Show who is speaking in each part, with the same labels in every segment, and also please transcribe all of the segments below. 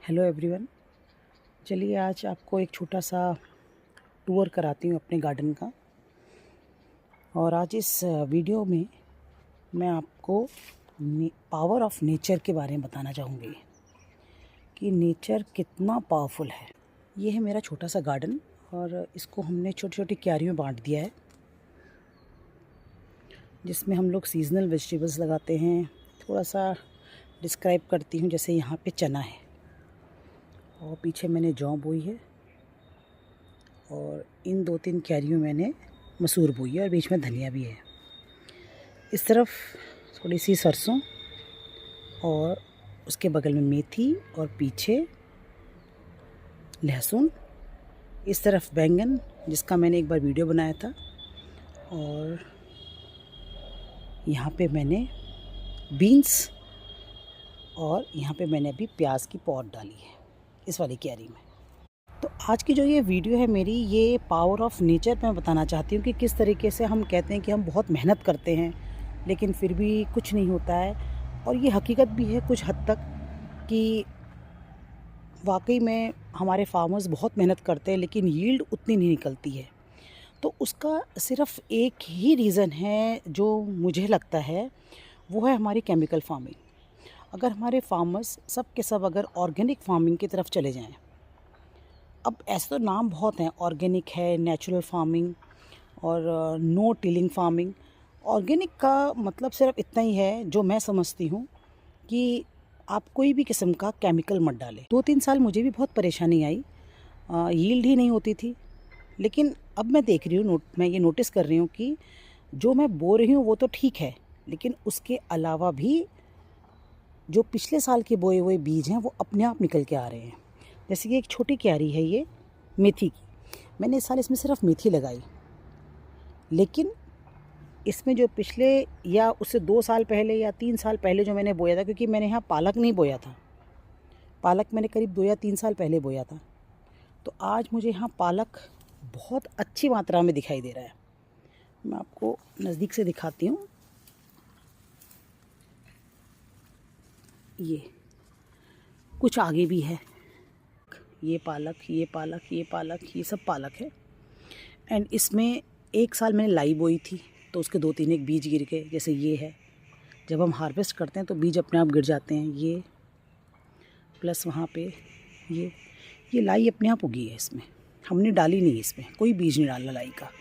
Speaker 1: Hello everyone. चलिए आज आपको एक छोटा सा टूर कराती हूँ अपने गार्डन का। और आज इस वीडियो में मैं आपको पावर ऑफ नेचर के बारे में बताना चाहूँगी कि नेचर कितना पावरफुल है। ये है मेरा छोटा सा गार्डन और इसको हमने छोटी छोटी क्यारियों में बांट दिया है, जिसमें हम लोग सीजनल वेजिटेबल्स लगाते हैं। थोड़ा सा डिस्क्राइब करती हूँ। जैसे यहाँ पे चना है और पीछे मैंने जौ बोई है और इन 2-3 क्यारियों में मैंने मसूर बोई है और बीच में धनिया भी है। इस तरफ थोड़ी सी सरसों और उसके बगल में मेथी और पीछे लहसुन। इस तरफ बैंगन, जिसका मैंने एक बार वीडियो बनाया था। और यहाँ पे मैंने बीन्स और यहाँ पे मैंने अभी प्याज की पॉट डाली है इस वाली क्यारी में। तो आज की जो ये वीडियो है मेरी, ये पावर ऑफ नेचर मैं बताना चाहती हूँ कि किस तरीके से हम कहते हैं कि हम बहुत मेहनत करते हैं लेकिन फिर भी कुछ नहीं होता है। और ये हकीकत भी है कुछ हद तक कि वाकई में हमारे फार्मर्स बहुत मेहनत करते हैं लेकिन यील्ड उतनी नहीं निकलती है। तो उसका सिर्फ एक ही रीज़न है जो मुझे लगता है, वो है हमारी केमिकल फार्मिंग। अगर हमारे फार्मर्स सब के सब अगर ऑर्गेनिक फार्मिंग की तरफ चले जाएं, अब ऐसे तो नाम बहुत हैं, ऑर्गेनिक है, नेचुरल फार्मिंग और नो टिलिंग फार्मिंग। ऑर्गेनिक का मतलब सिर्फ इतना ही है जो मैं समझती हूँ कि आप कोई भी किस्म का केमिकल मत डालें। 2-3 साल मुझे भी बहुत परेशानी आई, यील्ड ही नहीं होती थी। लेकिन अब मैं देख रही हूँ, मैं ये नोटिस कर रही हूँ कि जो मैं बो रही हूँ वो तो ठीक है, लेकिन उसके अलावा भी जो पिछले साल के बोए हुए बीज हैं वो अपने आप निकल के आ रहे हैं। जैसे कि एक छोटी क्यारी है ये मेथी की, मैंने इस साल इसमें सिर्फ मेथी लगाई, लेकिन इसमें जो पिछले या उससे 2 साल पहले या 3 साल पहले जो मैंने बोया था, क्योंकि मैंने यहाँ पालक नहीं बोया था, पालक मैंने करीब 2 या 3 साल पहले बोया था, तो आज मुझे यहाँ पालक बहुत अच्छी मात्रा में दिखाई दे रहा है। मैं आपको नज़दीक से दिखाती हूँ। ये कुछ आगे भी है, ये पालक, ये पालक, ये पालक, ये सब पालक है। एंड इसमें एक साल मैंने लाई बोई थी तो उसके 2-3 एक बीज गिर गए। जैसे ये है, जब हम हार्वेस्ट करते हैं तो बीज अपने आप गिर जाते हैं। ये प्लस वहाँ पे ये लाई अपने आप उगी है, इसमें हमने डाली नहीं, इसमें कोई बीज नहीं डाला लाई का।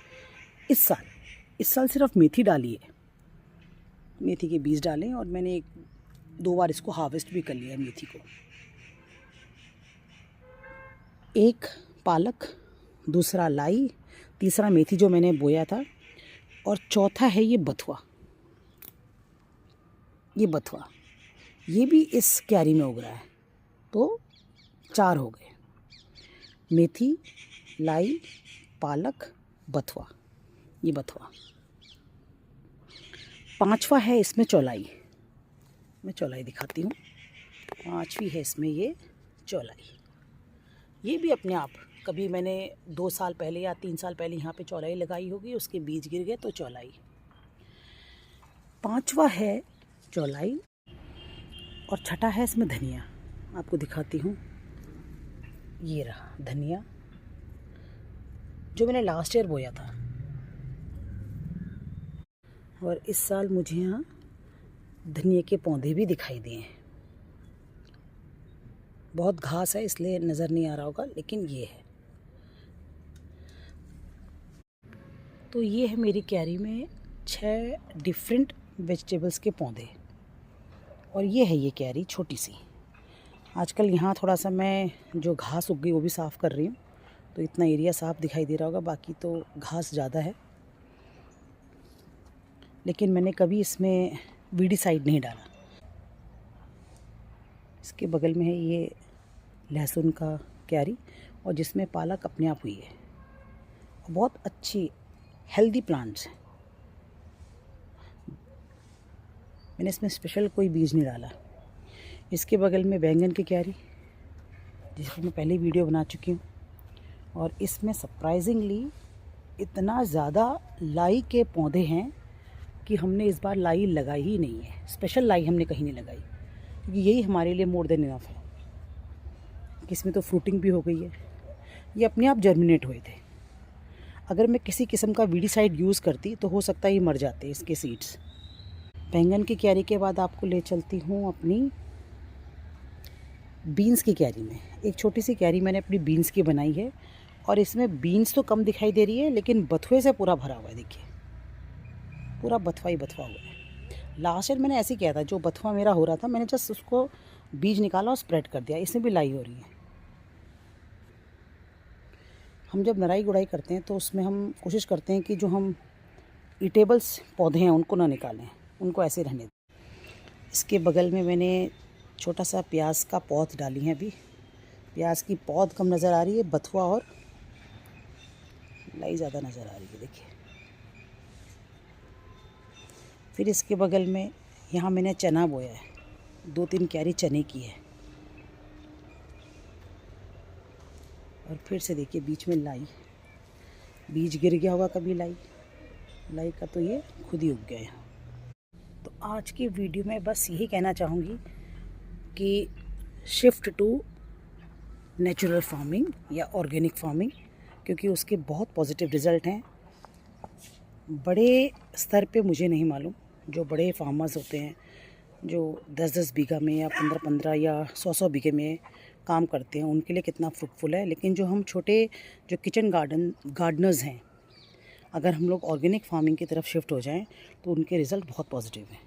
Speaker 1: इस साल सिर्फ मेथी डाली है, मेथी के बीज डालें और मैंने 1-2 बार इसको हार्वेस्ट भी कर लिया है मेथी को। एक पालक, दूसरा लाई, तीसरा मेथी जो मैंने बोया था, और चौथा है ये बथुआ। ये भी इस क्यारी में उग रहा है। तो 4 हो गए, मेथी, लाई, पालक, बथुआ। ये बथुआ। 5वां है इसमें चौलाई। मैं चौलाई दिखाती हूँ। 5वीं है इसमें ये चौलाई। ये भी अपने आप, कभी मैंने 2 साल पहले या 3 साल पहले यहाँ पे चौलाई लगाई होगी, उसके बीज गिर गए तो चौलाई। 5वां है चौलाई और छठा है इसमें धनिया। आपको दिखाती हूँ, ये रहा धनिया जो मैंने लास्ट ईयर बोया था। और इस साल मुझे यहाँ धनिया के पौधे भी दिखाई दिए हैं। बहुत घास है इसलिए नज़र नहीं आ रहा होगा, लेकिन ये है। तो ये है मेरी क्यारी में 6 डिफरेंट वेजिटेबल्स के पौधे। और ये है ये क्यारी छोटी सी। आजकल यहाँ थोड़ा सा मैं जो घास उग गई वो भी साफ़ कर रही हूँ, तो इतना एरिया साफ़ दिखाई दे रहा होगा, बाकी तो घास ज़्यादा है। लेकिन मैंने कभी इसमें वीडीसाइड नहीं डाला। इसके बगल में है ये लहसुन का क्यारी और जिसमें पालक अपने आप हुई है। बहुत अच्छी हेल्दी प्लांट्स हैं। मैंने इसमें स्पेशल कोई बीज नहीं डाला। इसके बगल में बैंगन की क्यारी, जिसकी मैं पहले वीडियो बना चुकी हूँ, और इसमें सरप्राइजिंगली इतना ज़्यादा लाई के पौधे हैं कि हमने इस बार लाई लगाई ही नहीं है। स्पेशल लाई हमने कहीं नहीं लगाई, क्योंकि यही हमारे लिए मोर देन इनफ है। कि इसमें तो फ्रूटिंग भी हो गई है। ये अपने आप जर्मिनेट हुए थे। अगर मैं किसी किस्म का वीडीसाइड यूज़ करती तो हो सकता है ये मर जाते इसके सीड्स। बैंगन की क्यारी के बाद आपको ले चलती हूँ अपनी बीन्स की क्यारी में। एक छोटी सी क्यारी मैंने अपनी बीन्स की बनाई है और इसमें बीन्स तो कम दिखाई दे रही है, लेकिन बथुए से पूरा भरा हुआ है। देखिए पूरा बथुआ ही बथुआ हुआ है। लास्ट ईयर मैंने ऐसे ही किया था, जो बथुआ मेरा हो रहा था मैंने जस्ट उसको बीज निकाला और स्प्रेड कर दिया। इसमें भी लाई हो रही है। हम जब नराई गुड़ाई करते हैं तो उसमें हम कोशिश करते हैं कि जो हम ईटेबल्स पौधे हैं उनको ना निकालें, उनको ऐसे रहने दें। इसके बगल में मैंने छोटा सा प्याज का पौध डाली है। अभी प्याज की पौध कम नज़र आ रही है, बथुआ और लाई ज़्यादा नज़र आ रही है। देखिए फिर इसके बगल में यहाँ मैंने चना बोया है, 2-3 क्यारी चने की है। और फिर से देखिए बीच में लाई, बीज गिर गया होगा कभी लाई का, तो ये खुद ही उग गया है। तो आज की वीडियो में बस यही कहना चाहूँगी कि शिफ्ट टू नेचुरल फार्मिंग या ऑर्गेनिक फार्मिंग, क्योंकि उसके बहुत पॉजिटिव रिज़ल्ट हैं। बड़े स्तर पे मुझे नहीं मालूम, जो बड़े फार्मर्स होते हैं जो 10-10 बीघा में या 15-15 या 100-100 बीघे में काम करते हैं, उनके लिए कितना फ्रूटफुल है। लेकिन जो हम छोटे जो किचन गार्डनर्स हैं, अगर हम लोग ऑर्गेनिक फार्मिंग की तरफ शिफ्ट हो जाएं तो उनके रिज़ल्ट बहुत पॉजिटिव हैं।